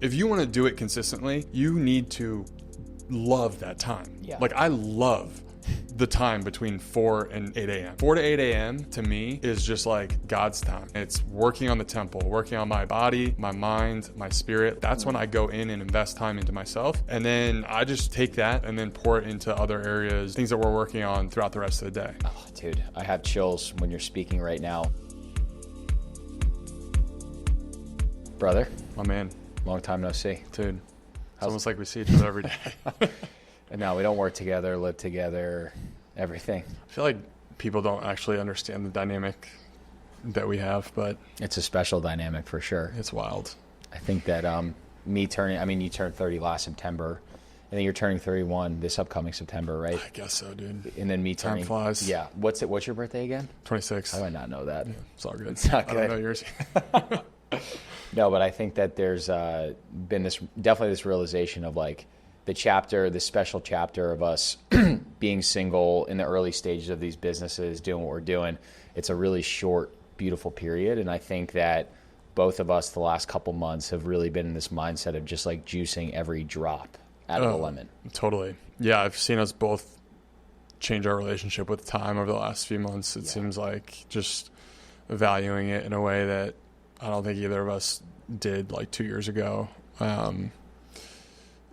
If you want to do it consistently, you need to love that time. Yeah. Like, I love the time between 4 and 8 a.m. 4 to 8 a.m. to me is just like God's time. It's working on the temple, working on my body, my mind, my spirit. That's when I go in and invest time into myself. And then I just take that and then pour it into other areas, things that we're working on throughout the rest of the day. Oh, dude, I have chills when you're speaking right now. Brother. My man. Long time no see. Dude, it's almost like we see each other every day. And now we don't work together, live together, everything. I feel like people don't actually understand the dynamic that we have, but it's a special dynamic for sure. It's wild. I think that you turned 30 last September. I think you're turning 31 this upcoming September, right? I guess so, dude. And then me turning. Time flies. Yeah. What's your birthday again? 26. How do I not know that? Yeah, it's all good. It's not good. I don't know yours. No, but I think that there's been definitely this realization of like the special chapter of us being single in the early stages of these businesses, doing what we're doing. It's a really short, beautiful period. And I think that both of us the last couple months have really been in this mindset of just like juicing every drop out of the lemon. Totally. Yeah, I've seen us both change our relationship with time over the last few months. It seems like just valuing it in a way that I don't think either of us did like 2 years ago.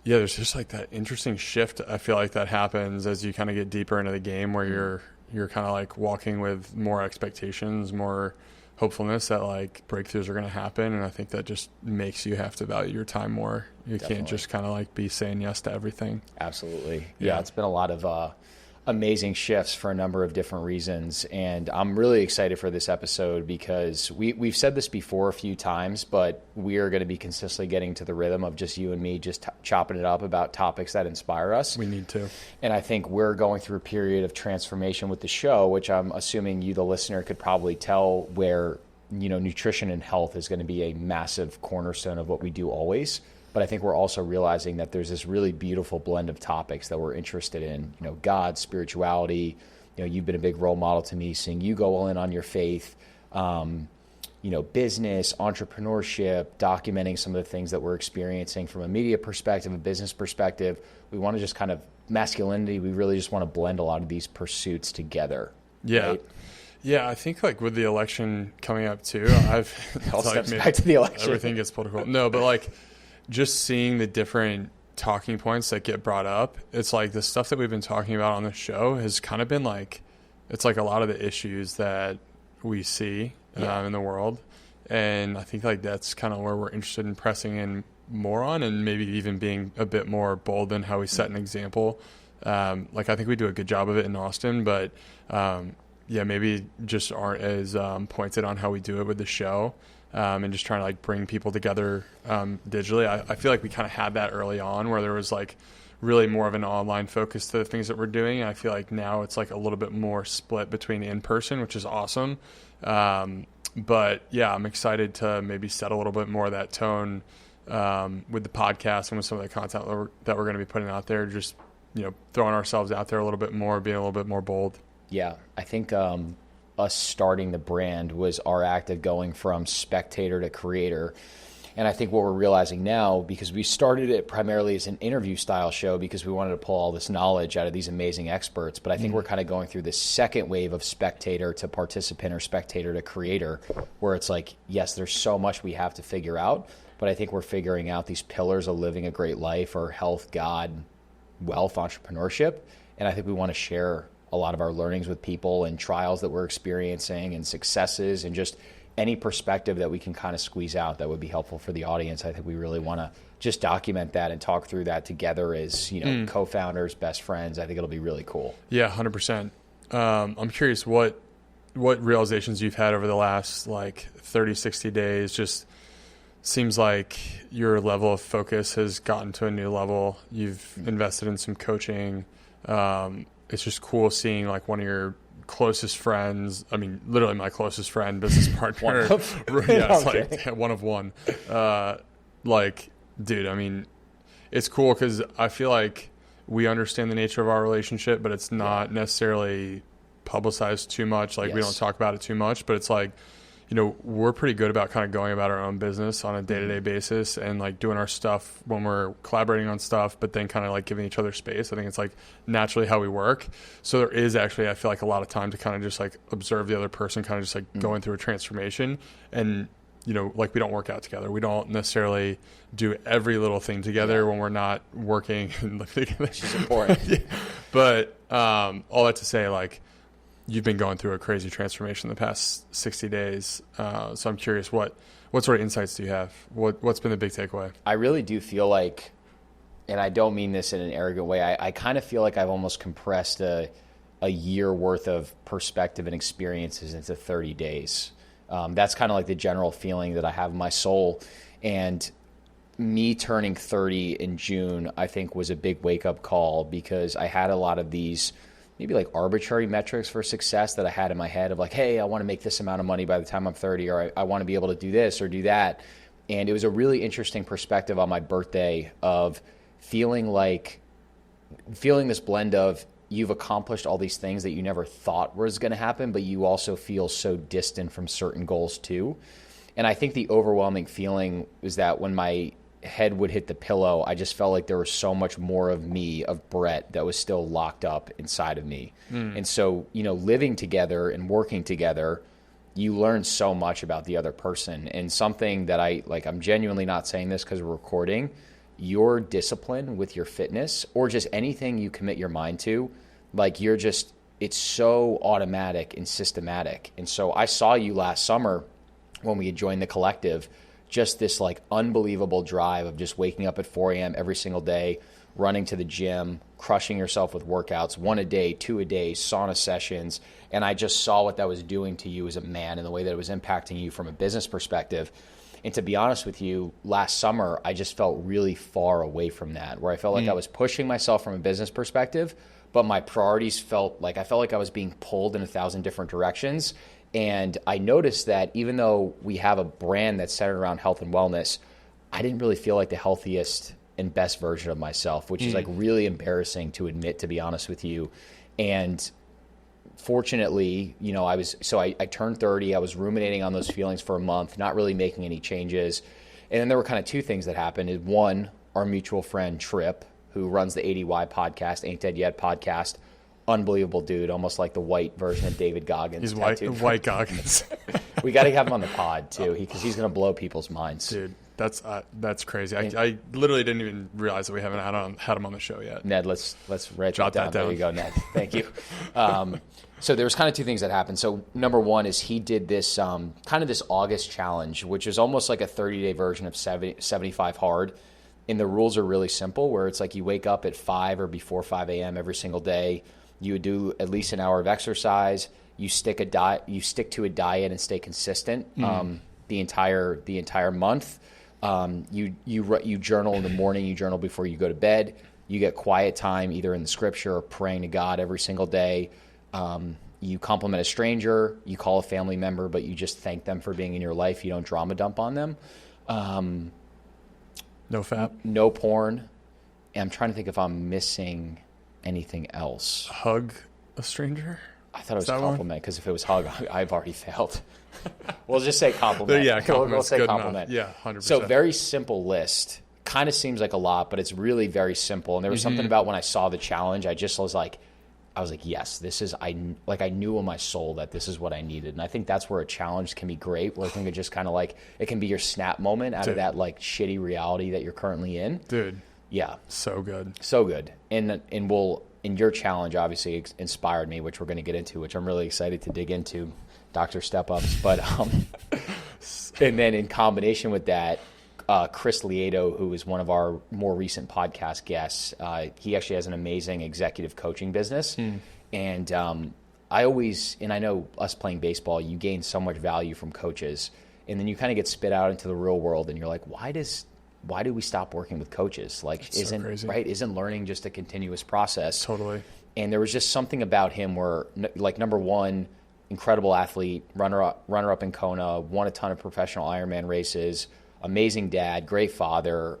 There's just like that interesting shift. I feel like that happens as you kind of get deeper into the game where you're kind of like walking with more expectations, more hopefulness that like breakthroughs are going to happen. And I think that just makes you have to value your time more. You can't just kind of like be saying yes to everything. Absolutely. Yeah. It's been a lot of amazing shifts for a number of different reasons. And I'm really excited for this episode because we've said this before a few times, but we are going to be consistently getting to the rhythm of just you and me just chopping it up about topics that inspire us. We need to. And I think we're going through a period of transformation with the show, which I'm assuming you, the listener, could probably tell where, nutrition and health is going to be a massive cornerstone of what we do always. But I think we're also realizing that there's this really beautiful blend of topics that we're interested in. God, spirituality. You've been a big role model to me, seeing you go all in on your faith. Business, entrepreneurship, documenting some of the things that we're experiencing from a media perspective, a business perspective. We want to just kind of masculinity. We really just want to blend a lot of these pursuits together. Yeah. Right? Yeah, I think like with the election coming up too, all steps back to the election. Everything gets political. No, but like just seeing the different talking points that get brought up, it's like the stuff that we've been talking about on the show has kind of been like, it's like a lot of the issues that we see in the world. And I think like that's kind of where we're interested in pressing in more on, and maybe even being a bit more bold in how we set an example. Like I think we do a good job of it in Austin, but maybe just aren't as pointed on how we do it with the show. And just trying to like bring people together digitally. I feel like we kind of had that early on where there was like really more of an online focus to the things that we're doing. And I feel like now it's like a little bit more split between in person, which is awesome. But yeah, I'm excited to maybe set a little bit more of that tone with the podcast and with some of the content that we're going to be putting out there. Just, throwing ourselves out there a little bit more, being a little bit more bold. Yeah, I think us starting the brand was our act of going from spectator to creator. And I think what we're realizing now, because we started it primarily as an interview style show because we wanted to pull all this knowledge out of these amazing experts, but I think we're kind of going through this second wave of spectator to participant or spectator to creator, where it's like, yes, there's so much we have to figure out, but I think we're figuring out these pillars of living a great life or health, God, wealth, entrepreneurship. And I think we want to share a lot of our learnings with people and trials that we're experiencing and successes and just any perspective that we can kind of squeeze out that would be helpful for the audience. I think we really want to just document that and talk through that together as, co-founders, best friends. I think it'll be really cool. Yeah, 100%. I'm curious what realizations you've had over the last like 30, 60 days. Just seems like your level of focus has gotten to a new level. You've invested in some coaching. It's just cool seeing like one of your closest friends, I mean, literally my closest friend, business partner. It's like one of one. Like, dude, I mean, it's cool because I feel like we understand the nature of our relationship, but it's not necessarily publicized too much. Like we don't talk about it too much, but it's like, we're pretty good about kind of going about our own business on a day-to-day basis and like doing our stuff when we're collaborating on stuff, but then kind of like giving each other space. I think it's like naturally how we work. So there is actually, I feel like, a lot of time to kind of just like observe the other person, kind of just like going through a transformation. And, like we don't work out together. We don't necessarily do every little thing together when we're not working and living together. Which is important. Yeah. But all that to say, like, you've been going through a crazy transformation the past 60 days. So I'm curious, what sort of insights do you have? What's been the big takeaway? I really do feel like, and I don't mean this in an arrogant way, I kind of feel like I've almost compressed a year worth of perspective and experiences into 30 days. That's kind of like the general feeling that I have in my soul. And me turning 30 in June, I think, was a big wake-up call, because I had a lot of these maybe like arbitrary metrics for success that I had in my head of like, hey, I want to make this amount of money by the time I'm 30, or I want to be able to do this or do that. And it was a really interesting perspective on my birthday of feeling this blend of you've accomplished all these things that you never thought was going to happen, but you also feel so distant from certain goals too. And I think the overwhelming feeling was that when my head would hit the pillow, I just felt like there was so much more of me, of Brett, that was still locked up inside of me. And so, living together and working together, you learn so much about the other person. And something that I'm genuinely not saying this because we're recording, your discipline with your fitness or just anything you commit your mind to, it's so automatic and systematic. And so I saw you last summer when we had joined the collective, just this like unbelievable drive of just waking up at 4 a.m. every single day, running to the gym, crushing yourself with workouts, 1 a day, 2 a day, sauna sessions. And I just saw what that was doing to you as a man and the way that it was impacting you from a business perspective. And to be honest with you, last summer, I just felt really far away from that, where I felt like I was pushing myself from a business perspective, but my priorities felt like I was being pulled in 1,000 different directions. And I noticed that even though we have a brand that's centered around health and wellness, I didn't really feel like the healthiest and best version of myself, which is like really embarrassing to admit, to be honest with you. And fortunately, I turned 30. I was ruminating on those feelings for a month, not really making any changes. And then there were kind of two things that happened. One, our mutual friend Tripp, who runs the 80Y podcast, Ain't Dead Yet podcast, unbelievable dude, almost like the white version of David Goggins. He's white Goggins. We got to have him on the pod too, because he's going to blow people's minds. Dude, that's crazy. I literally didn't even realize that we haven't had him on the show yet. Ned, let's write that down. There you go, Ned. Thank you. So there was kind of two things that happened. So number one is he did this kind of this August challenge, which is almost like a 30-day version of 75 hard. And the rules are really simple, where it's like you wake up at 5 or before 5 a.m. every single day. You would do at least an hour of exercise. You stick to a diet and stay consistent the entire month. You journal in the morning. You journal before you go to bed. You get quiet time either in the scripture or praying to God every single day. You compliment a stranger. You call a family member, but you just thank them for being in your life. You don't drama dump on them. No fap. No porn. And I'm trying to think if I'm missing anything else. Hug a stranger? I thought it was compliment, because if it was hug, I've already failed. We'll just say compliment. Yeah, we'll say good compliment. Enough. Yeah, 100%. So very simple list. Kind of seems like a lot, but it's really very simple. And there was something about when I saw the challenge, I was like, yes, this is, I knew in my soul that this is what I needed. And I think that's where a challenge can be great, where I think it just kind of like, it can be your snap moment out of that like shitty reality that you're currently in. Dude. Yeah. So good. So good. And your challenge obviously inspired me, which we're going to get into, which I'm really excited to dig into, Dr. Step-Ups. But, and then in combination with that, Chris Lieto, who is one of our more recent podcast guests, he actually has an amazing executive coaching business. And I know us playing baseball, you gain so much value from coaches, and then you kind of get spit out into the real world, and you're like, why do we stop working with coaches? Like, isn't learning just a continuous process? Totally. And there was just something about him where, like, number one, incredible athlete, runner up in Kona, won a ton of professional Ironman races, amazing dad, great father,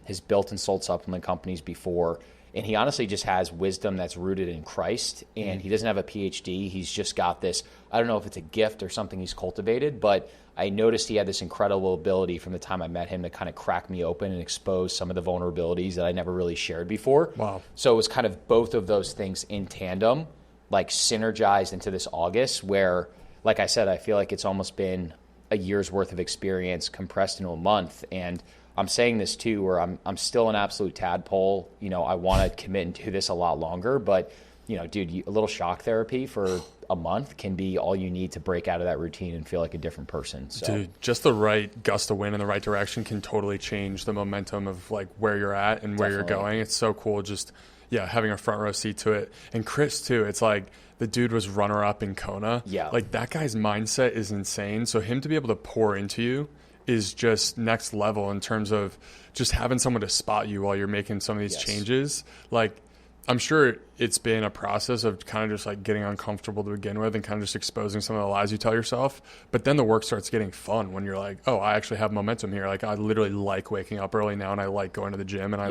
has built and sold supplement companies before. And he honestly just has wisdom that's rooted in Christ, and he doesn't have a PhD. He's just got this, I don't know if it's a gift or something he's cultivated, but I noticed he had this incredible ability from the time I met him to kind of crack me open and expose some of the vulnerabilities that I never really shared before. Wow. So it was kind of both of those things in tandem, like synergized into this August where, like I said, I feel like it's almost been a year's worth of experience compressed into a month. And I'm saying this too, where I'm still an absolute tadpole. You know, I want to commit and do this a lot longer, but you know, dude, a little shock therapy for a month can be all you need to break out of that routine and feel like a different person. So. Dude, just the right gust of wind in the right direction can totally change the momentum of like where you're at and where you're going. It's so cool. Just, yeah, having a front row seat to it. And Chris too, it's like the dude was runner up in Kona. Yeah. Like that guy's mindset is insane. So him to be able to pour into you is just next level in terms of just having someone to spot you while you're making some of these changes. Like, I'm sure it's been a process of kind of just like getting uncomfortable to begin with and kind of just exposing some of the lies you tell yourself. But then the work starts getting fun when you're like, oh, I actually have momentum here. Like I literally like waking up early now and I like going to the gym and I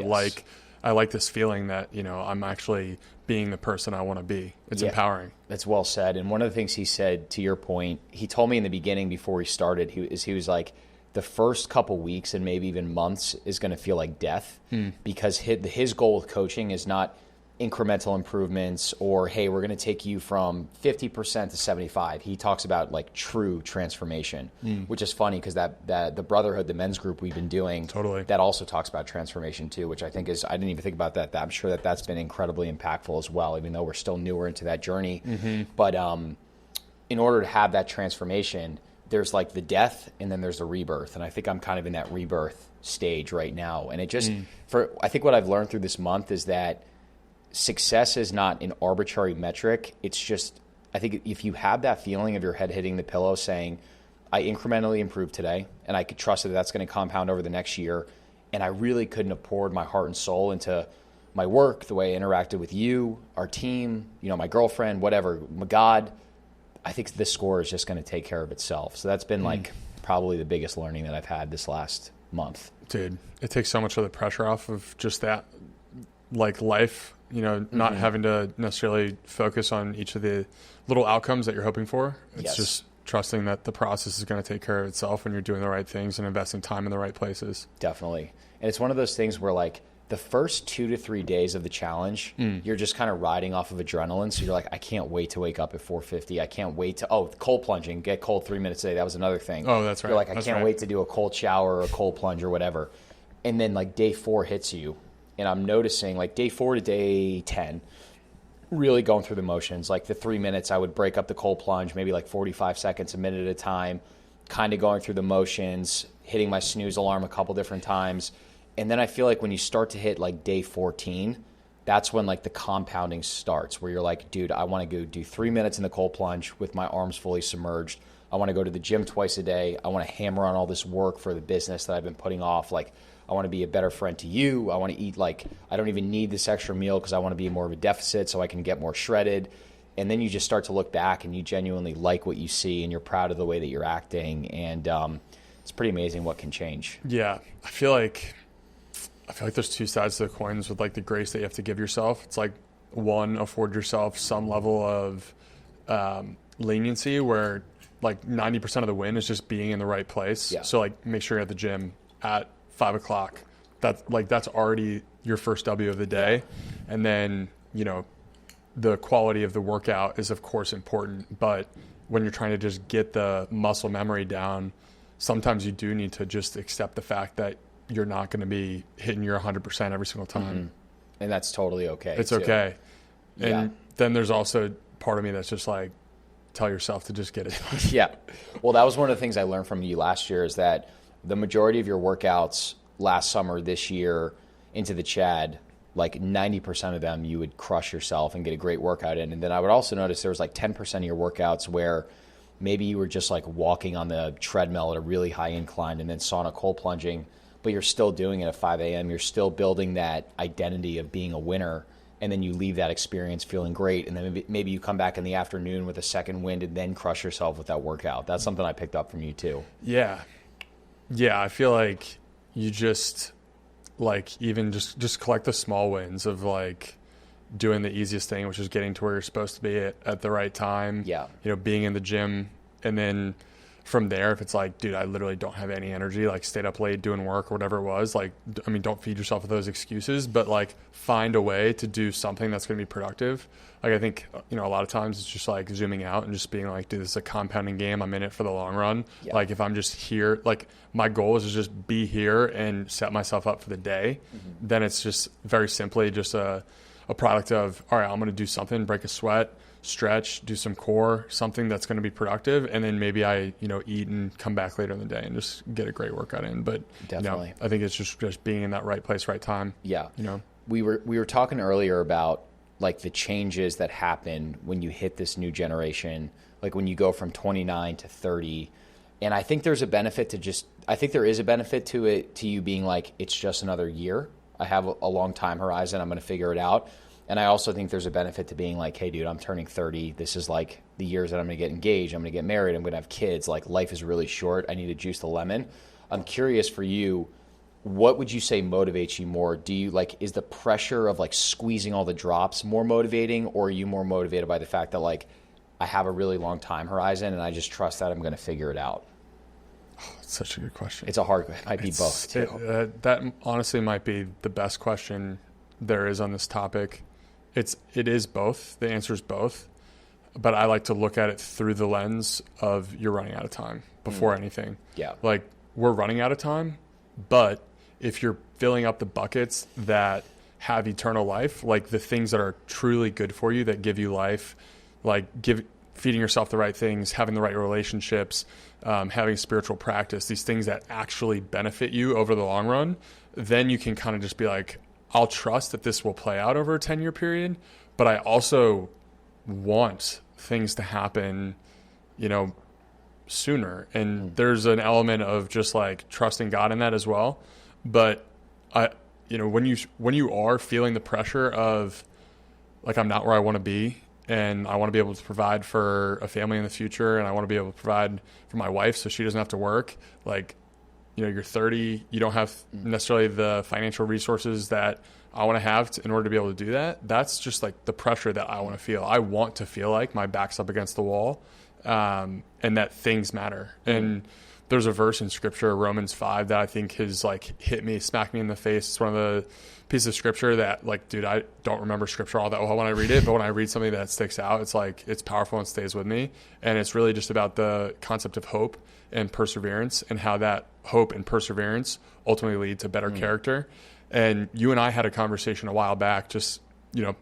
like this feeling that, you know, I'm actually being the person I want to be. It's empowering. That's well said. And one of the things he said, to your point, he told me in the beginning before we started, he was like, the first couple weeks and maybe even months is going to feel like death because his goal with coaching is not incremental improvements or, hey, we're going to take you from 50% to 75. He talks about like true transformation, which is funny because that the Brotherhood, the men's group we've been doing, that also talks about transformation too, which I think is, I didn't even think about that. I'm sure that's been incredibly impactful as well, even though we're still newer into that journey. But in order to have that transformation, there's like the death and then there's the rebirth. And I think I'm kind of in that rebirth stage right now. And it just, I think what I've learned through this month is that success is not an arbitrary metric. It's just, I think if you have that feeling of your head hitting the pillow saying, I incrementally improved today and I could trust that that's going to compound over the next year. And I really couldn't have poured my heart and soul into my work, the way I interacted with you, our team, you know, my girlfriend, whatever, my God, I think this score is just going to take care of itself. So that's been like probably the biggest learning that I've had this last month. Dude, it takes so much of the pressure off of just that, like life, you know, not having to necessarily focus on each of the little outcomes that you're hoping for. It's just trusting that the process is going to take care of itself when you're doing the right things and investing time in the right places. Definitely. And it's one of those things where like the first 2 to 3 days of the challenge, you're just kind of riding off of adrenaline. So you're like, I can't wait to wake up at 4:50. I can't wait to, cold plunging, get cold 3 minutes a day. That was another thing. Oh, that's right. You're like, I can't wait to do a cold shower or a cold plunge or whatever. And then like day 4 hits you. And I'm noticing like day 4 to day 10, really going through the motions. Like the 3 minutes, I would break up the cold plunge, maybe like 45 seconds, a minute at a time, kind of going through the motions, hitting my snooze alarm a couple different times. And then I feel like when you start to hit like day 14, that's when like the compounding starts where you're like, dude, I want to go do 3 minutes in the cold plunge with my arms fully submerged. I want to go to the gym twice a day. I want to hammer on all this work for the business that I've been putting off. Like, I want to be a better friend to you. I want to eat like, I don't even need this extra meal because I want to be more of a deficit so I can get more shredded. And then you just start to look back and you genuinely like what you see and you're proud of the way that you're acting. And it's pretty amazing what can change. Yeah. I feel like there's two sides to the coins with like the grace that you have to give yourself. It's like, one, afford yourself some level of leniency where like 90% of the win is just being in the right place. Yeah. So like make sure you're at the gym at 5 o'clock. That's already your first W of the day. And then, you know, the quality of the workout is of course important, but when you're trying to just get the muscle memory down, sometimes you do need to just accept the fact that you're not going to be hitting your 100% every single time. And that's totally okay. It's okay. And then there's also part of me that's just like, tell yourself to just get it. Yeah. Well, that was one of the things I learned from you last year is that the majority of your workouts last summer, this year, into the Chad, like 90% of them you would crush yourself and get a great workout in. And then I would also notice there was like 10% of your workouts where maybe you were just like walking on the treadmill at a really high incline and then sauna cold plunging, but you're still doing it at 5 a.m. You're still building that identity of being a winner. And then you leave that experience feeling great. And then maybe you come back in the afternoon with a second wind and then crush yourself with that workout. That's something I picked up from you too. Yeah. Yeah. I feel like you just, like even just collect the small wins of like doing the easiest thing, which is getting to where you're supposed to be at the right time. Yeah. You know, being in the gym. And then from there, if it's like, dude, I literally don't have any energy, like stayed up late doing work or whatever it was, like, I mean, don't feed yourself with those excuses, but like find a way to do something that's going to be productive. Like, I think, you know, a lot of times it's just like zooming out and just being like, dude, this is a compounding game. I'm in it for the long run. Yeah. Like if I'm just here, like my goal is to just be here and set myself up for the day. Then it's just very simply just a product of, all right, I'm going to do something, break a sweat, stretch, do some core, something that's going to be productive. And then maybe I, you know, eat and come back later in the day and just get a great workout in. But definitely, you know, I think it's just being in that right place, right time. Yeah. You know, we were talking earlier about like the changes that happen when you hit this new generation, like when you go from 29 to 30. And I think there's a benefit to I think there is a benefit to it, to you being like, it's just another year. I have a long time horizon. I'm going to figure it out. And I also think there's a benefit to being like, hey, dude, I'm turning 30. This is like the years that I'm going to get engaged. I'm going to get married. I'm going to have kids. Like, life is really short. I need to juice the lemon. I'm curious for you, what would you say motivates you more? Do you like, is the pressure of like squeezing all the drops more motivating, or are you more motivated by the fact that like I have a really long time horizon and I just trust that I'm going to figure it out? Oh, that's such a good question. It might be both too. That honestly might be the best question there is on this topic. It is both. The answer is both. But I like to look at it through the lens of you're running out of time before anything. Yeah. Like, we're running out of time, but if you're filling up the buckets that have eternal life, like the things that are truly good for you, that give you life, like feeding yourself the right things, having the right relationships, having spiritual practice, these things that actually benefit you over the long run, then you can kind of just be like, I'll trust that this will play out over a 10-year period, but I also want things to happen, you know, sooner. And there's an element of just like trusting God in that as well. But you know, when you are feeling the pressure of like, I'm not where I want to be, and I want to be able to provide for a family in the future, and I want to be able to provide for my wife so she doesn't have to work, like, you know, you're 30, you don't have necessarily the financial resources that I want to have in order to be able to do that. That's just like the pressure that I want to feel. I want to feel like my back's up against the wall, and that things matter. And there's a verse in scripture, Romans 5, that I think has like hit me, smacked me in the face. It's one of the pieces of scripture that, like, dude, I don't remember scripture all that well when I read it, but when I read something that sticks out, it's like, it's powerful and stays with me. And it's really just about the concept of hope and perseverance, and how that hope and perseverance ultimately lead to better character. And you and I had a conversation a while back, just, you know,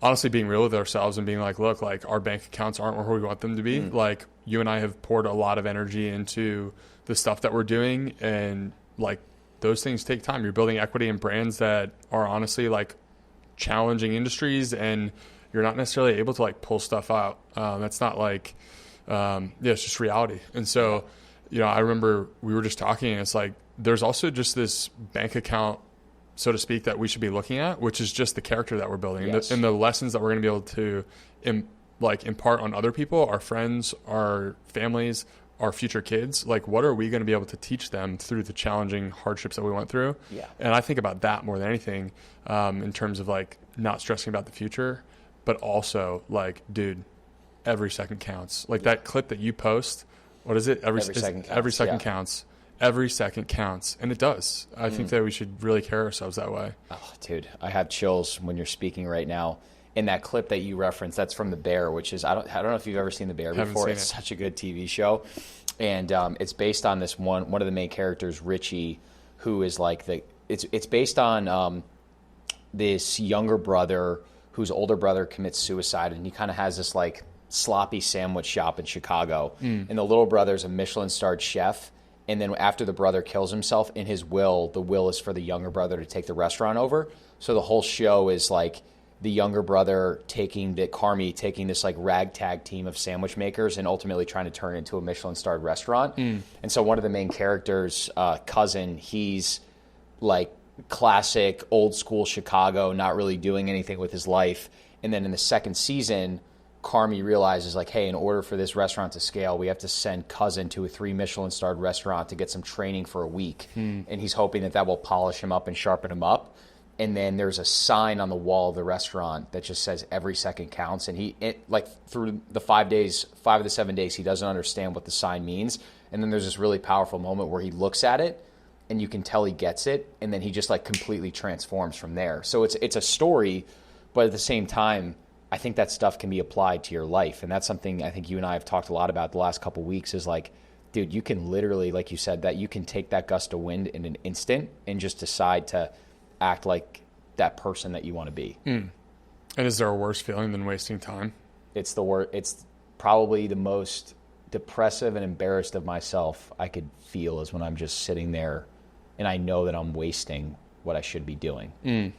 honestly being real with ourselves and being like, look, like, our bank accounts aren't where we want them to be. Like, you and I have poured a lot of energy into the stuff that we're doing, and like, those things take time. You're building equity in brands that are honestly like challenging industries, and you're not necessarily able to like pull stuff out. That's not like, it's just reality. And so, you know, I remember we were just talking, and it's like, there's also just this bank account, so to speak, that we should be looking at, which is just the character that we're building. Yes. And the lessons that we're going to be able to impart on other people, our friends, our families, our future kids. Like, what are we going to be able to teach them through the challenging hardships that we went through? Yeah. And I think about that more than anything, in terms of like not stressing about the future, but also like, dude, every second counts. Like that clip that you post, what is it? Every second counts. Every second counts. Every second counts. And it does. I think that we should really carry ourselves that way. Oh, dude, I have chills when you're speaking right now. In that clip that you referenced, that's from The Bear, which is, I don't know if you've ever seen The Bear before. It's such a good TV show. And it's based on this one of the main characters, Richie, who is like it's based on this younger brother whose older brother commits suicide, and he kind of has this like sloppy sandwich shop in Chicago. And the little brother's a Michelin-starred chef. And then after the brother kills himself, in his will, the will is for the younger brother to take the restaurant over. So the whole show is like the younger brother taking this like ragtag team of sandwich makers and ultimately trying to turn it into a Michelin-starred restaurant. And so one of the main characters, cousin, he's like classic old school Chicago, not really doing anything with his life. And then in the second season, Carmi realizes like, hey, in order for this restaurant to scale, we have to send cousin to a 3 Michelin starred restaurant to get some training for a week. And he's hoping that will polish him up and sharpen him up. And then there's a sign on the wall of the restaurant that just says every second counts. And through the 5 of the 7 days, he doesn't understand what the sign means. And then there's this really powerful moment where he looks at it and you can tell he gets it. And then he just like completely transforms from there. So it's a story, but at the same time, I think that stuff can be applied to your life. And that's something I think you and I have talked a lot about the last couple of weeks is like, dude, you can literally, like you said, that you can take that gust of wind in an instant and just decide to act like that person that you want to be. And is there a worse feeling than wasting time? It's it's probably the most depressive and embarrassed of myself I could feel is when I'm just sitting there and I know that I'm wasting what I should be doing.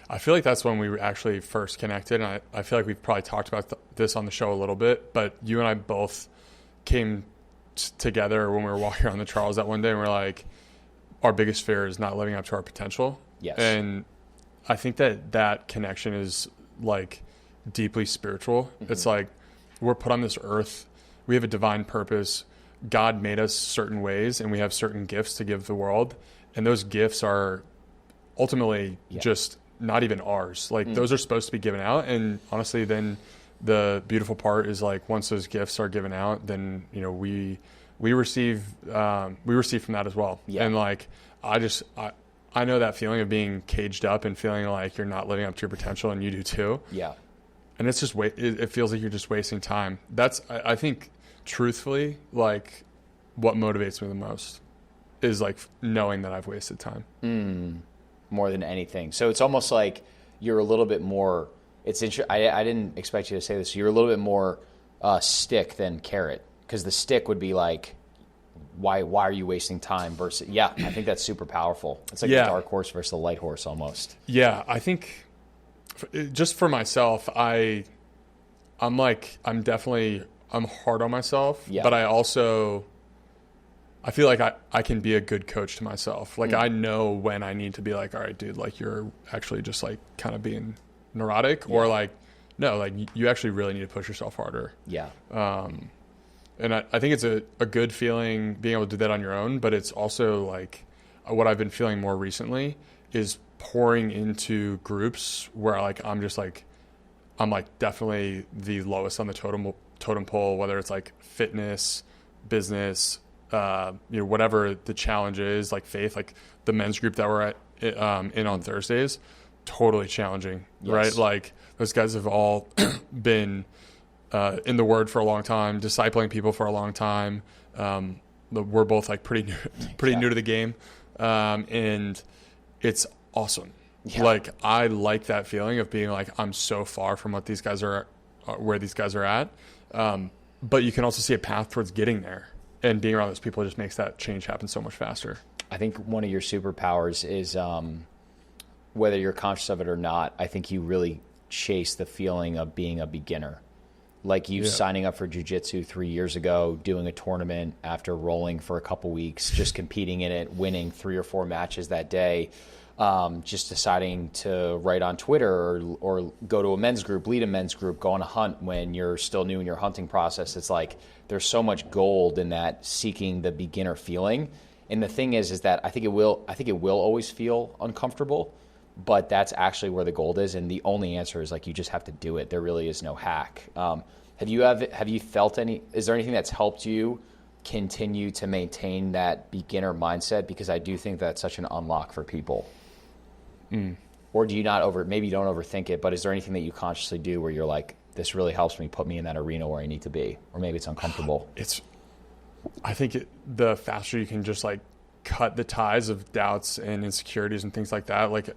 I feel like that's when we actually first connected, and I feel like we've probably talked about this on the show a little bit, but you and I both came together when we were walking around the Charles that one day, and we're like, our biggest fear is not living up to our potential. Yes. And I think that connection is like deeply spiritual. It's like we're put on this earth. We have a divine purpose. God made us certain ways, and we have certain gifts to give the world, and those gifts are ultimately just not even ours. Like those are supposed to be given out. And honestly, then the beautiful part is like, once those gifts are given out, then, you know, we receive from that as well. Yeah. And like, I know that feeling of being caged up and feeling like you're not living up to your potential, and you do too. Yeah. And it's just, it feels like you're just wasting time. That's, I think truthfully, like what motivates me the most is like knowing that I've wasted time. More than anything. So it's almost like you're a little bit more, it's interesting. I didn't expect you to say this. You're a little bit more stick than carrot, because the stick would be like, why are you wasting time versus, I think that's super powerful. It's like the dark horse versus the light horse almost. Yeah. I think just for myself, I'm hard on myself, but I feel like I can be a good coach to myself. Like I know when I need to be like, all right, dude, like you're actually just like kind of being neurotic, or like, no, like you actually really need to push yourself harder. Yeah. And I think it's a good feeling being able to do that on your own, but it's also like what I've been feeling more recently is pouring into groups where like I'm definitely the lowest on the totem pole, whether it's like fitness, business, whatever the challenge is, like faith, like the men's group that we're in on Thursdays, totally challenging, right? Like those guys have all been in the Word for a long time, discipling people for a long time. We're both like pretty new to the game, and it's awesome. Yeah. Like I like that feeling of being like I'm so far from what these guys are, where these guys are at, but you can also see a path towards getting there. And being around those people just makes that change happen so much faster. I think one of your superpowers is, whether you're conscious of it or not, I think you really chase the feeling of being a beginner. Like you signing up for jiu-jitsu 3 years ago, doing a tournament after rolling for a couple weeks, just competing in it, winning 3 or 4 matches that day, just deciding to write on Twitter or go to a men's group, lead a men's group, go on a hunt when you're still new in your hunting process. It's like there's so much gold in that seeking the beginner feeling. And the thing is that I think it will always feel uncomfortable, but that's actually where the gold is. And the only answer is like you just have to do it. There really is no hack. Have you felt is there anything that's helped you continue to maintain that beginner mindset? Because I do think that's such an unlock for people. Or do you maybe you don't overthink it, but is there anything that you consciously do where you're like, this really helps me put me in that arena where I need to be, or maybe it's uncomfortable? I think the faster you can just like cut the ties of doubts and insecurities and things like that, like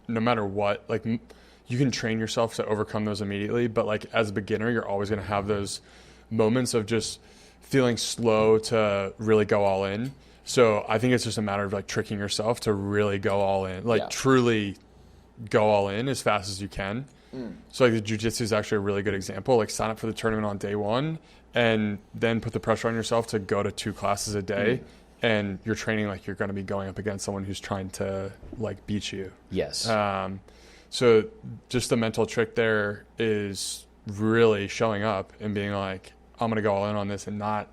no matter what, like you can train yourself to overcome those immediately. But like as a beginner, you're always going to have those moments of just feeling slow to really go all in. So I think it's just a matter of like tricking yourself to really go all in, like truly go all in as fast as you can. So like the jiu-jitsu is actually a really good example. Like sign up for the tournament on day 1 and then put the pressure on yourself to go to 2 classes a day. And you're training like you're going to be going up against someone who's trying to like beat you. Yes. So just the mental trick there is really showing up and being like, I'm going to go all in on this and not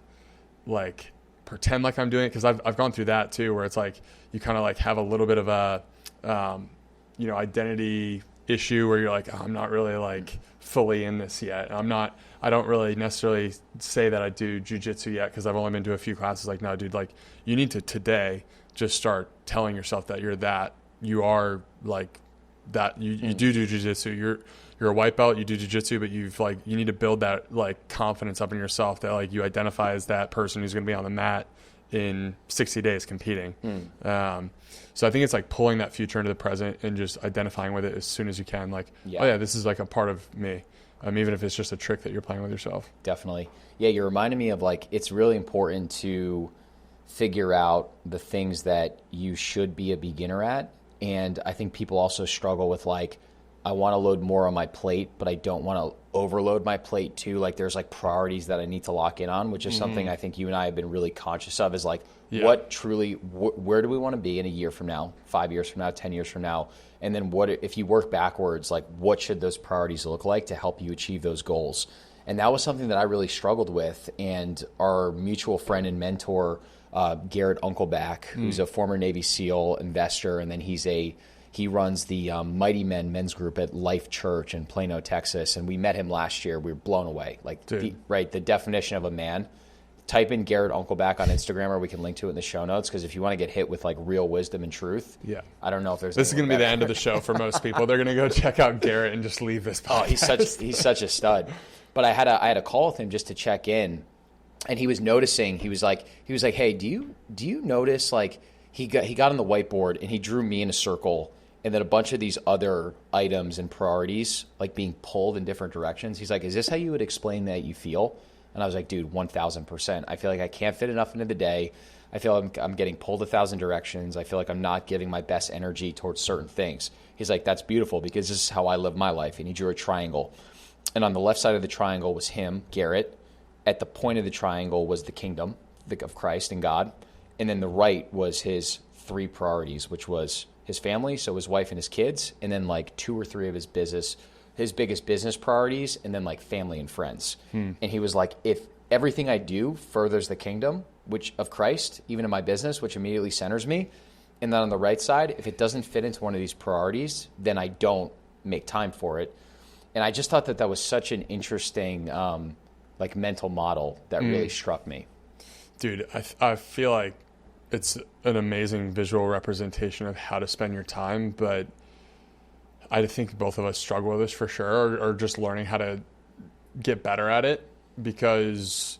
like pretend like I'm doing it. Cause I've gone through that too, where it's like, you kind of like have a little bit of a, identity issue where you're like, oh, I'm not really like fully in this yet. I don't really necessarily say that I do jujitsu yet, cause I've only been to a few classes. Like, no, dude, like you need to today just start telling yourself that you are like that. You do jujitsu. You're a white belt, you do jiu-jitsu, but you need to build that like confidence up in yourself that like you identify as that person who's going to be on the mat in 60 days competing. So I think it's like pulling that future into the present and just identifying with it as soon as you can. Like, oh yeah, this is like a part of me. Even if it's just a trick that you're playing with yourself. Definitely. Yeah, you're reminding me of like, it's really important to figure out the things that you should be a beginner at. And I think people also struggle with like, I want to load more on my plate, but I don't want to overload my plate too. Like there's like priorities that I need to lock in on, which is something I think you and I have been really conscious of, is like what truly, where do we want to be in a year from now, 5 years from now, 10 years from now? And then what, if you work backwards, like what should those priorities look like to help you achieve those goals? And that was something that I really struggled with. And our mutual friend and mentor, Garrett Uncleback, who's a former Navy SEAL investor, and then he runs the Mighty Men men's group at Life Church in Plano, Texas. And we met him last year. We were blown away. Like, the definition of a man. Type in Garrett Uncleback on Instagram, or we can link to it in the show notes, because if you want to get hit with like real wisdom and truth, I don't know if there's. This is going to be the end of the show for most people. They're going to go check out Garrett and just leave this podcast. He's such a stud. But I had a call with him just to check in, and he was noticing. He was like, hey, do you notice, like, he got on the whiteboard and he drew me in a circle, and then a bunch of these other items and priorities like being pulled in different directions. He's like, is this how you would explain that you feel? And I was like, dude, 1,000%. I feel like I can't fit enough into the day. I feel like I'm getting pulled 1,000 directions. I feel like I'm not giving my best energy towards certain things. He's like, that's beautiful, because this is how I live my life. And he drew a triangle. And on the left side of the triangle was him, Garrett. At the point of the triangle was the kingdom of Christ and God. And then the right was his 3 priorities, which was his family, so his wife and his kids, and then like 2 or 3 of his biggest business priorities, and then like family and friends. And he was like, if everything I do furthers the kingdom which of Christ, even in my business, which immediately centers me, and then on the right side, if it doesn't fit into one of these priorities, then I don't make time for it. And I just thought that was such an interesting like mental model that really struck me. Dude, I feel like it's an amazing visual representation of how to spend your time, but I think both of us struggle with this for sure, or just learning how to get better at it, because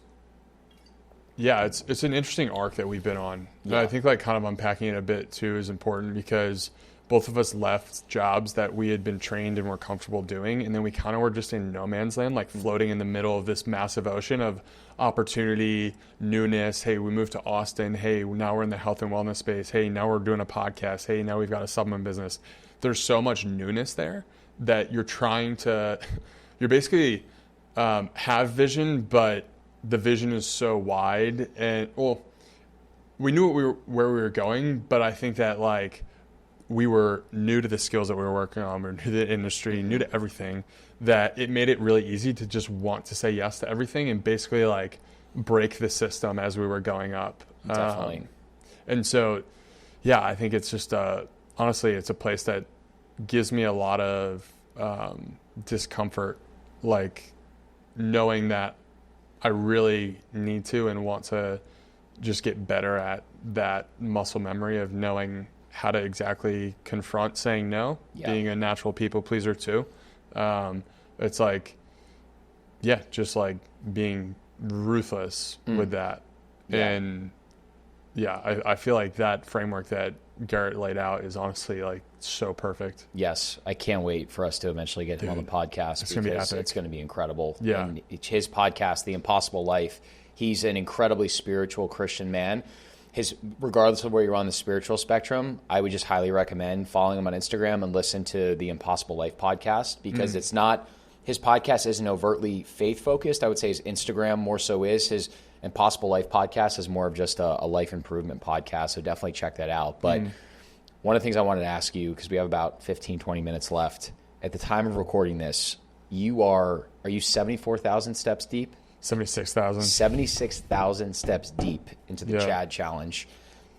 it's an interesting arc that we've been on. And I think like kind of unpacking it a bit too is important, because both of us left jobs that we had been trained and were comfortable doing, and then we kind of were just in no man's land, like floating in the middle of this massive ocean of opportunity, newness. Hey, we moved to Austin. Hey, now we're in the health and wellness space. Hey, now we're doing a podcast. Hey, now we've got a supplement business. There's so much newness there that you're basically have vision, but the vision is so wide. And we knew where we were going, but I think that like we were new to the skills that we were working on. We were new to the industry, new to everything, that it made it really easy to just want to say yes to everything and basically like break the system as we were going up. Definitely. And so, I think it's just honestly, it's a place that gives me a lot of discomfort, like knowing that I really need to and want to just get better at that muscle memory of knowing how to exactly confront saying no, being a natural people pleaser too. It's like, just like being ruthless with that. And I feel like that framework that Garrett laid out is honestly like so perfect. Yes, I can't wait for us to eventually get him on the podcast. It's going to be epic. It's going to be incredible. Yeah. And his podcast, The Impossible Life, he's an incredibly spiritual Christian man. Regardless of where you're on the spiritual spectrum, I would just highly recommend following him on Instagram and listen to the Impossible Life podcast, because it's not, his podcast isn't overtly faith focused. I would say his Instagram more so is. His Impossible Life podcast is more of just a life improvement podcast. So definitely check that out. But one of the things I wanted to ask you, because we have about 15, 20 minutes left, at the time of recording this, are you 74,000 steps deep? 76,000. 76,000 steps deep into the Chad Challenge.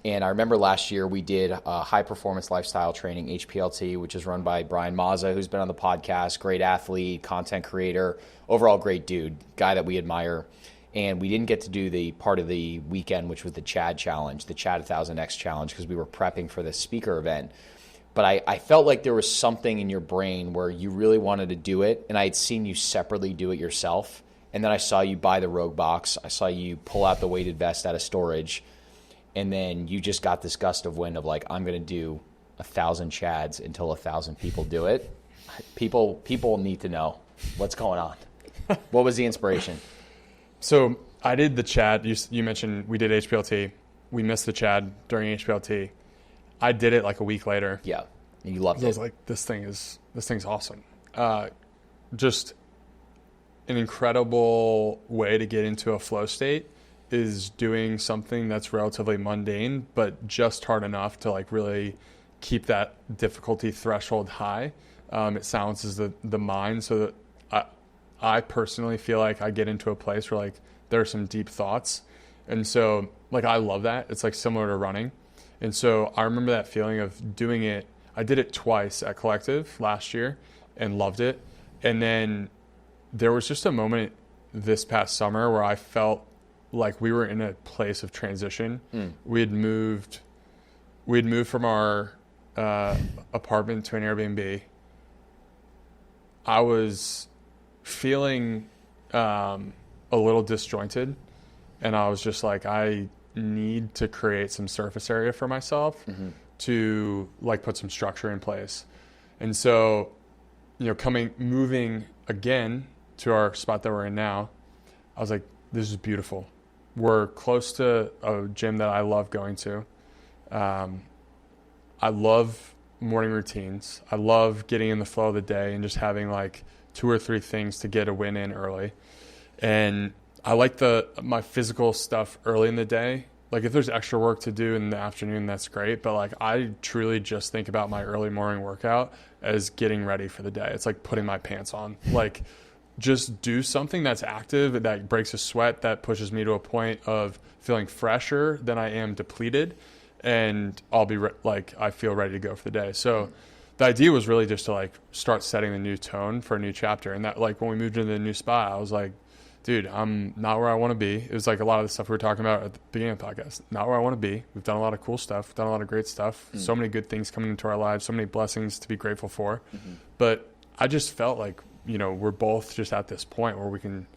And I remember last year we did high performance lifestyle training, HPLT, which is run by Brian Mazza, who's been on the podcast, great athlete, content creator, overall great dude, guy that we admire. And we didn't get to do the part of the weekend, which was the Chad Challenge, the Chad 1000X Challenge, because we were prepping for this speaker event. But I felt like there was something in your brain where you really wanted to do it, and I had seen you separately do it yourself. And then I saw you buy the Rogue box. I saw you pull out the weighted vest out of storage. And then you just got this gust of wind of like, I'm going to do 1,000 Chads until 1,000 people do it. People need to know what's going on. What was the inspiration? So I did the Chad. You mentioned we did HPLT. We missed the Chad during HPLT. I did it like a week later. Yeah, and you loved it. I was like, this thing's awesome. Just an incredible way to get into a flow state is doing something that's relatively mundane, but just hard enough to like really keep that difficulty threshold high. It silences the mind so that I personally feel like I get into a place where like there are some deep thoughts. And so like, I love that. It's like similar to running. And so I remember that feeling of doing it. I did it twice at Collective last year and loved it. And then there was just a moment this past summer where I felt like we were in a place of transition. We had moved from our apartment to an Airbnb. I was feeling a little disjointed, and I was just like, I need to create some surface area for myself to like put some structure in place. And so, moving again to our spot that we're in now, I was like, this is beautiful. We're close to a gym that I love going to. I love morning routines. I love getting in the flow of the day and just having like 2 or 3 things to get a win in early. And I like my physical stuff early in the day. Like if there's extra work to do in the afternoon, that's great. But like I truly just think about my early morning workout as getting ready for the day. It's like putting my pants on. Like just do something that's active, that breaks a sweat, that pushes me to a point of feeling fresher than I am depleted, and I'll be I feel ready to go for the day. So the idea was really just to like start setting the new tone for a new chapter. And that like when we moved into the new spot, I was like, dude, I'm not where I want to be. It was like a lot of the stuff we were talking about at the beginning of the podcast. Not where I want to be. We've done a lot of cool stuff. We've done a lot of great stuff. So many good things coming into our lives. So many blessings to be grateful for. But I just felt like, we're both just at this point where we can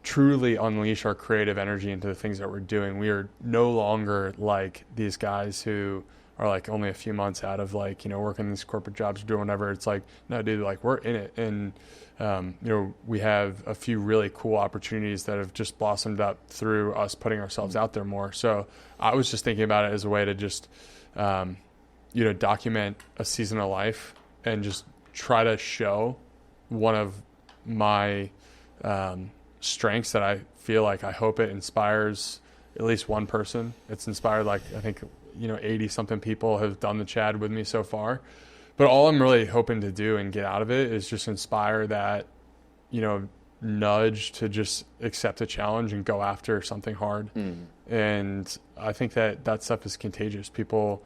truly unleash our creative energy into the things that we're doing. We are no longer like these guys who are like only a few months out of like, working these corporate jobs or doing whatever. It's like, no, dude, like we're in it. And, we have a few really cool opportunities that have just blossomed up through us putting ourselves out there more. So I was just thinking about it as a way to just, document a season of life and just try to show one of my strengths that I feel like I hope it inspires at least one person. It's inspired like I think 80 something people have done the Chad with me so far. But all I'm really hoping to do and get out of it is just inspire that, nudge to just accept a challenge and go after something hard. And I think that stuff is contagious. People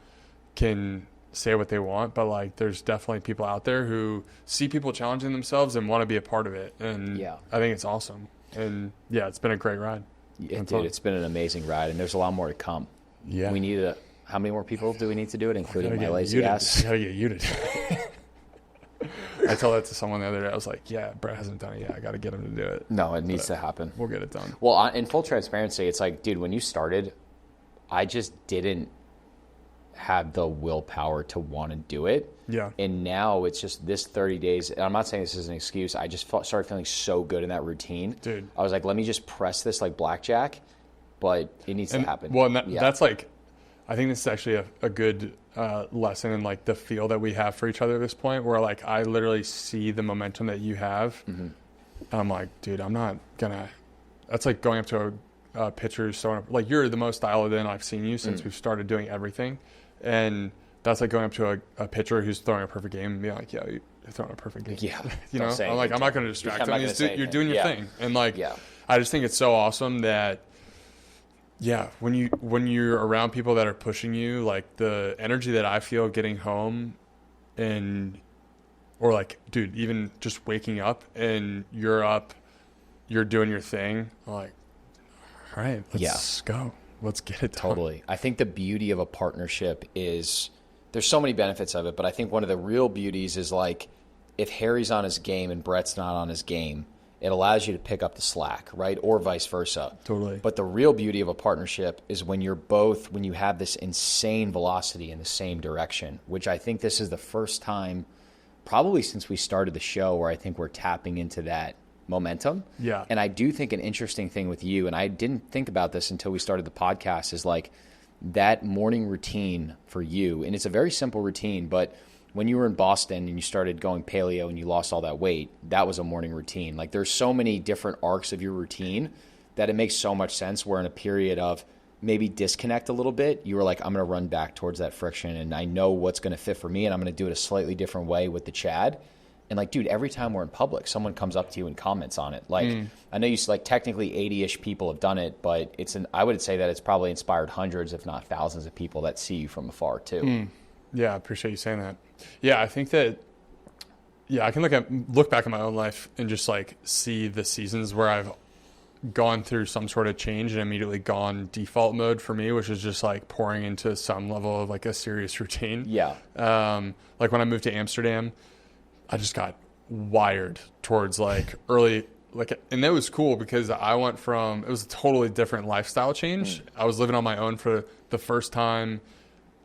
can say what they want, but like there's definitely people out there who see people challenging themselves and want to be a part of it. And I think it's awesome. And it's been a great ride. It's been an amazing ride, and there's a lot more to come. We need how many more people do we need to do it, including my lazy ass? I gotta get you to do it. I told that to someone the other day. I was like, yeah, Brett hasn't done it yet. I got to get him to do it. No, it needs to happen. We'll get it done. Well, in full transparency, it's like, dude, when you started, I just didn't have the willpower to want to do it. Yeah. And now it's just this 30 days. And I'm not saying this is an excuse. I just started feeling so good in that routine. Dude. I was like, let me just press this like blackjack, but it needs to happen. Well, and that's like, I think this is actually a good lesson in like the feel that we have for each other at this point, where like I literally see the momentum that you have. And I'm like, dude, I'm not gonna. That's like going up to a pitcher, like you're the most dialed in I've seen you since we've started doing everything, and that's like going up to a pitcher who's throwing a perfect game and being like, yeah, you're throwing a perfect game. Yeah. You know, I'm like, I'm not going to distract them. You're doing your thing. And like, I just think it's so awesome that, when you're around people that are pushing you, like the energy that I feel getting home or like, dude, even just waking up and you're doing your thing. I'm like, all right, let's go. Let's get it done. Totally. I think the beauty of a partnership is there's so many benefits of it, but I think one of the real beauties is like if Harry's on his game and Brett's not on his game, it allows you to pick up the slack, right? Or vice versa. Totally. But the real beauty of a partnership is when you have this insane velocity in the same direction, which I think this is the first time probably since we started the show where I think we're tapping into that momentum. Yeah. And I do think an interesting thing with you, and I didn't think about this until we started the podcast, is like that morning routine for you. And it's a very simple routine, but when you were in Boston and you started going paleo and you lost all that weight, that was a morning routine. Like there's so many different arcs of your routine that it makes so much sense where in a period of maybe disconnect a little bit, you were like, I'm going to run back towards that friction and I know what's going to fit for me and I'm going to do it a slightly different way with the Chad. And like, dude, every time we're in public, someone comes up to you and comments on it. Like, I know you like technically 80-ish people have done it, but I would say that it's probably inspired hundreds, if not thousands of people that see you from afar too. Yeah, I appreciate you saying that. Yeah, I think that, I can look back at my own life and just like see the seasons where I've gone through some sort of change and immediately gone default mode for me, which is just like pouring into some level of like a serious routine. Yeah. Like when I moved to Amsterdam, I just got wired towards like early, like, and that was cool because it was a totally different lifestyle change. I was living on my own for the first time,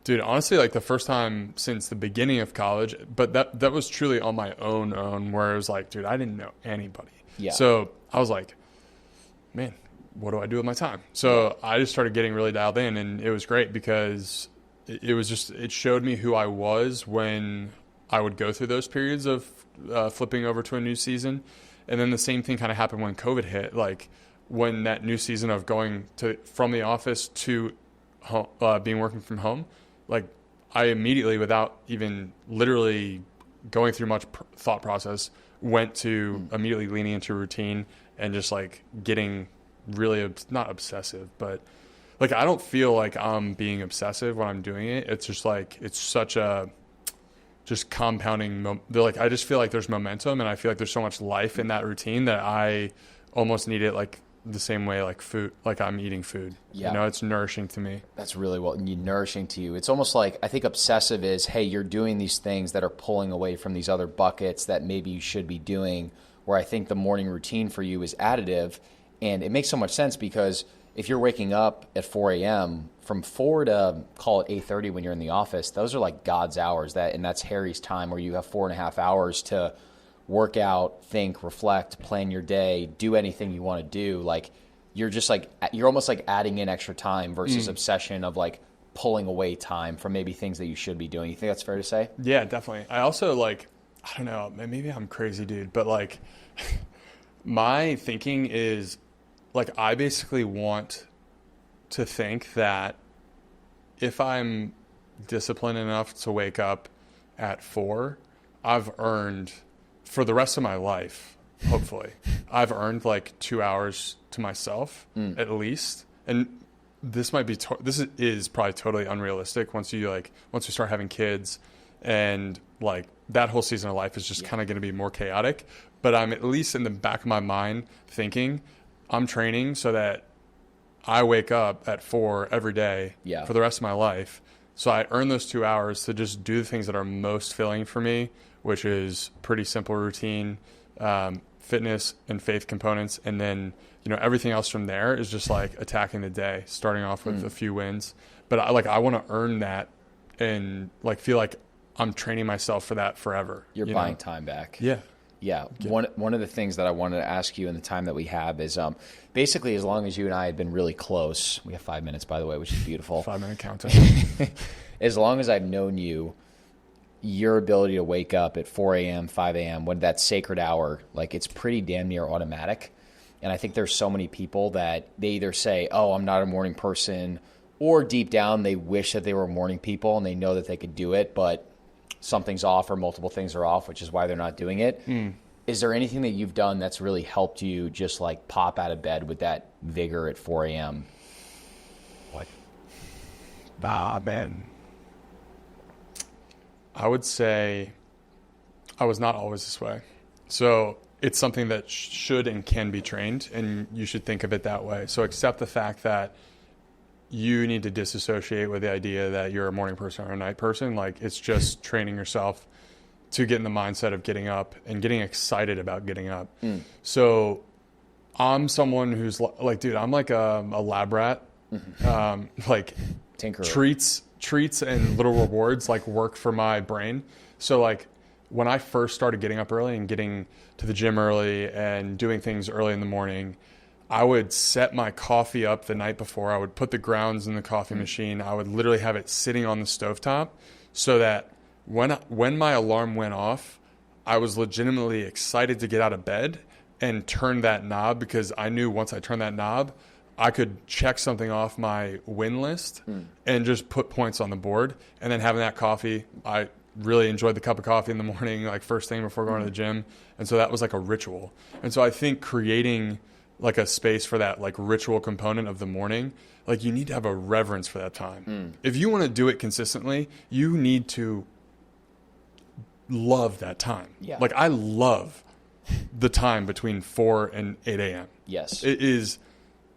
dude, honestly, like the first time since the beginning of college, but that was truly on my own where it was like, dude, I didn't know anybody. Yeah. So I was like, man, what do I do with my time? So I just started getting really dialed in and it was great because it showed me who I was when I would go through those periods of flipping over to a new season. And then the same thing kind of happened when COVID hit, like when that new season of going from the office to home, being working from home, like I immediately, without even literally going through much thought process, went to immediately leaning into routine and just like getting really, not obsessive, but like I don't feel like I'm being obsessive when I'm doing it. It's just like, it's such a just compounding. I just feel like there's momentum and I feel like there's so much life in that routine that I almost need it like the same way like food, like I'm eating food. Yeah. You know, it's nourishing to me. That's really nourishing to you. It's almost like, I think obsessive is, hey, you're doing these things that are pulling away from these other buckets that maybe you should be doing, where I think the morning routine for you is additive. And it makes so much sense because if you're waking up at 4 a.m., from 4 to call it 8:30 when you're in the office, those are like God's hours. And that's Harry's time where you have 4.5 hours to work out, think, reflect, plan your day, do anything you want to do. Like you're almost like adding in extra time versus obsession of like pulling away time from maybe things that you should be doing. You think that's fair to say? Yeah, definitely. I also like, I don't know, maybe I'm crazy, dude, but like my thinking is like, I basically want to think that if I'm disciplined enough to wake up at 4, I've earned for the rest of my life, hopefully, I've earned like 2 hours to myself at least. And this might be, this is probably totally unrealistic once you start having kids and like that whole season of life is just kind of going to be more chaotic. But I'm at least in the back of my mind thinking I'm training so that I wake up at 4 every day for the rest of my life. So I earn those 2 hours to just do the things that are most filling for me, which is pretty simple routine, fitness and faith components. And then, you know, everything else from there is just like attacking the day, starting off with a few wins. But I want to earn that and like feel like I'm training myself for that forever. You're buying time back. Yeah. Yeah. One of the things that I wanted to ask you in the time that we have is basically as long as you and I had been really close, we have 5 minutes, by the way, which is beautiful. 5-minute countdown. As long as I've known you, your ability to wake up at 4 a.m., 5 a.m., when that sacred hour, like it's pretty damn near automatic. And I think there's so many people that they either say, oh, I'm not a morning person, Or deep down, they wish that they were morning people and they know that they could do it, but something's off or multiple things are off, which is why they're not doing it. Is there anything that you've done that's really helped you just like pop out of bed with that vigor at 4 a.m.? What? Man. I would say I was not always this way. So it's something that should and can be trained, and you should think of it that way. So accept the fact that you need to disassociate with the idea that you're a morning person or a night person. Like, it's just training yourself to get in the mindset of getting up and getting excited about getting up. So I'm someone who's like, dude, I'm like a lab rat. Like Tinkerer. Treats and little rewards like work for my brain. So like when I first started getting up early and getting to the gym early and doing things early in the morning, I would set my coffee up the night before. I would put the grounds in the coffee machine. I would literally have it sitting on the stovetop so that when my alarm went off, I was legitimately excited to get out of bed and turn that knob, because I knew once I turned that knob, I could check something off my win list and just put points on the board. And then having that coffee, I really enjoyed the cup of coffee in the morning, like first thing before going to the gym. And so that was like a ritual. And so I think creating like a space for that like ritual component of the morning, like you need to have a reverence for that time. If you want to do it consistently, you need to love that time. Yeah. Like I love the time between 4 and 8 a.m. Yes. It is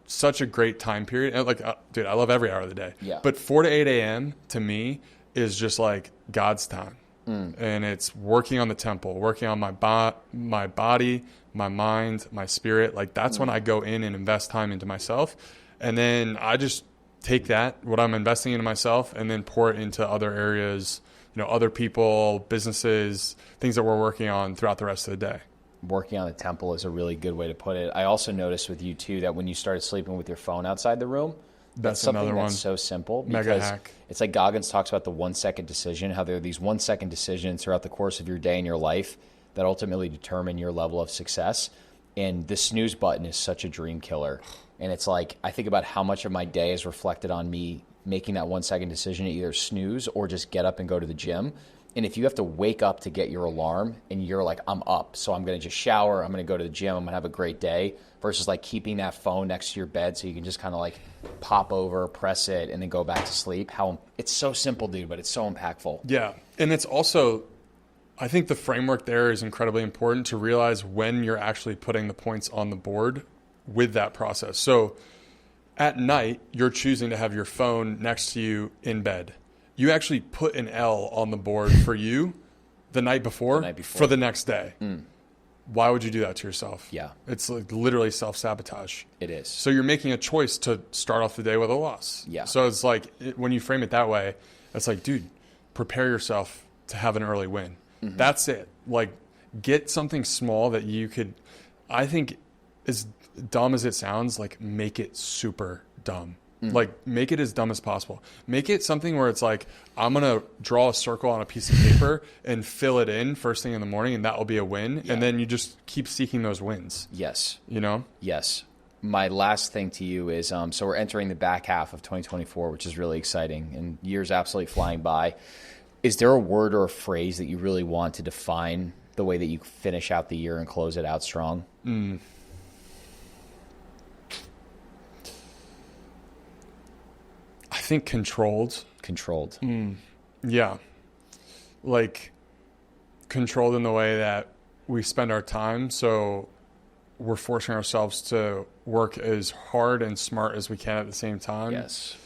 such a great time period. And like, dude, I love every hour of the day. Yeah. But 4 to 8 a.m. to me is just like God's time. And it's working on the temple, working on my body, my mind, my spirit. Like that's when I go in and invest time into myself. And then I just take that, what I'm investing into myself, and then pour it into other areas, you know, other people, businesses, things that we're working on throughout the rest of the day. Working on the temple is a really good way to put it. I also noticed with you too that when you started sleeping with your phone outside the room, that's something another one. that's so simple. Mega hack. It's like Goggins talks about the 1 second decision, how there are these 1 second decisions throughout the course of your day and your life that ultimately determine your level of success. And the snooze button is such a dream killer. And it's like, I think about how much of my day is reflected on me making that 1 second decision to either snooze or just get up and go to the gym. And if you have to wake up to get your alarm and you're like, I'm up, so I'm going to just shower, I'm going to go to the gym, I'm going to have a great day, versus like keeping that phone next to your bed so you can just kind of like pop over, press it, and then go back to sleep. It's so simple, dude, but it's so impactful. Yeah. And it's also, I think the framework there is incredibly important to realize when you're actually putting the points on the board with that process. So at night, you're choosing to have your phone next to you in bed. You actually put an L on the board for you the night before for the next day. Why would you do that to yourself? Yeah. It's like literally self-sabotage. It is. So you're making a choice to start off the day with a loss. Yeah. So it's like, when you frame it that way, it's like, dude, prepare yourself to have an early win. That's it. Like, get something small that you could, I think, as dumb as it sounds, like make it super dumb. Like, make it as dumb as possible. Make it something where it's like, I'm going to draw a circle on a piece of paper and fill it in first thing in the morning, and that will be a win. Yeah. And then you just keep seeking those wins. Yes. You know? Yes. My last thing to you is, so we're entering the back half of 2024, which is really exciting, and years absolutely flying by. Is there a word or a phrase that you really want to define the way that you finish out the year and close it out strong? I think controlled. Controlled. Yeah. Like, controlled in the way that we spend our time. So we're forcing ourselves to work as hard and smart as we can at the same time. Yes.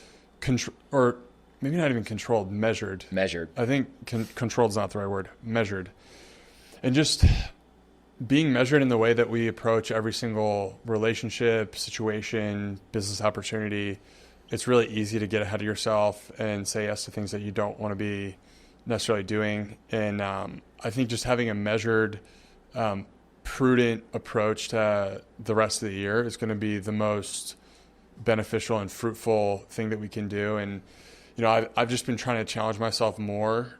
Or maybe not even controlled, measured. Measured. I think controlled is not the right word. Measured. And just being measured in the way that we approach every single relationship, situation, business opportunity. It's really easy to get ahead of yourself and say yes to things that you don't want to be necessarily doing. And I think just having a measured, prudent approach to the rest of the year is going to be the most beneficial and fruitful thing that we can do. And, you know, I've just been trying to challenge myself more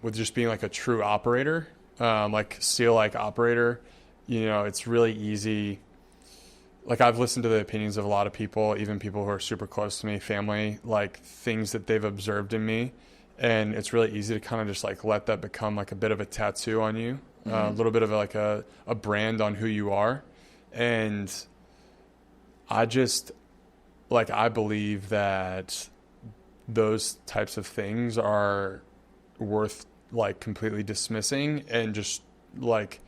with just being like a true operator, like SEAL-like operator. You know, it's really easy like I've listened to the opinions of a lot of people, even people who are super close to me, family, like things that they've observed in me. And it's really easy to kind of just like let that become like a bit of a tattoo on you, a little bit of like a brand on who you are. And I just like, I believe that those types of things are worth like completely dismissing and just like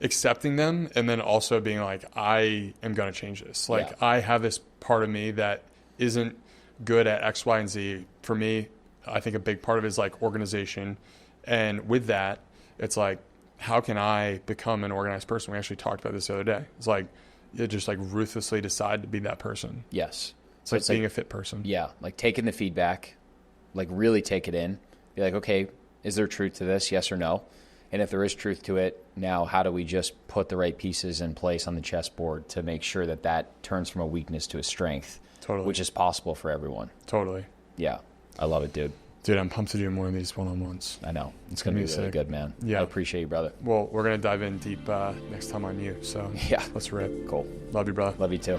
accepting them, and then also being like, I am going to change this. Like I have this part of me that isn't good at X, Y, and Z. For me, I think a big part of it is like organization. And with that, it's like, how can I become an organized person? We actually talked about this the other day. It's like, you just like ruthlessly decide to be that person. Yes. It's like being a fit person. Yeah. Like taking the feedback, like really take it in. Be like, okay, is there truth to this? Yes or no? And if there is truth to it, now how do we just put the right pieces in place on the chessboard to make sure that that turns from a weakness to a strength? Totally. Which is possible for everyone. Totally. Yeah. I love it, dude. Dude, I'm pumped to do more of these one-on-ones. I know. It's going to be really good, man. Yeah. I appreciate you, brother. Well, we're going to dive in deep next time on you. So yeah, let's rip. Cool. Love you, brother. Love you too.